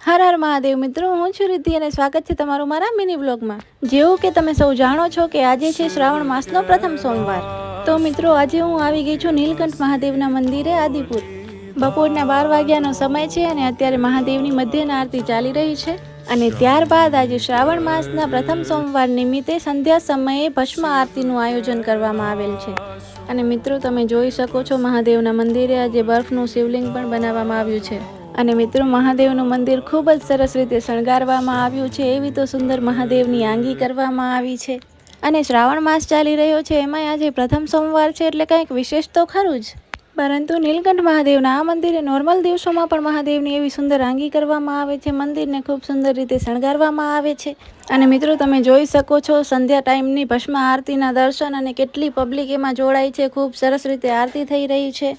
હર હર મહાદેવ મિત્રો, હું છું રિદ્ધિ અને સ્વાગત છે તમારું મારા મિની બ્લોગમાં। જેવું કે તમે સૌ જાણો છો કે આજે છે શ્રાવણ માસનો પ્રથમ સોમવાર। તો મિત્રો આજે હું આવી ગઈ છું નીલકંઠ મહાદેવના મંદિરે આદિપુર। બપોરના 12 વાગ્યાનો સમય છે અને અત્યારે મહાદેવની મધ્યના આરતી ચાલી રહી છે। અને ત્યારબાદ આજે શ્રાવણ માસના પ્રથમ સોમવાર નિમિત્તે સંધ્યા સમયે ભસ્મ આરતીનું આયોજન કરવામાં આવેલ છે। અને મિત્રો તમે જોઈ શકો છો મહાદેવના મંદિરે આજે બરફનું શિવલિંગ પણ બનાવવામાં આવ્યું છે। અને મિત્રો મહાદેવનું મંદિર ખૂબ જ સરસ રીતે શણગારવામાં આવ્યું છે। એવી તો સુંદર મહાદેવની આંગી કરવામાં આવી છે। અને શ્રાવણ માસ ચાલી રહ્યો છે, એમાંય આજે પ્રથમ સોમવાર છે એટલે કંઈક વિશેષ તો ખરું જ। પરંતુ નીલકંઠ મહાદેવના આ મંદિરે નોર્મલ દિવસોમાં પણ મહાદેવની એવી સુંદર આંગી કરવામાં આવે છે, મંદિરને ખૂબ સુંદર રીતે શણગારવામાં આવે છે। અને મિત્રો તમે જોઈ શકો છો સંધ્યા ટાઈમની ભસ્મ આરતીના દર્શન અને કેટલી પબ્લિક એમાં જોડાય છે। ખૂબ સરસ રીતે આરતી થઈ રહી છે।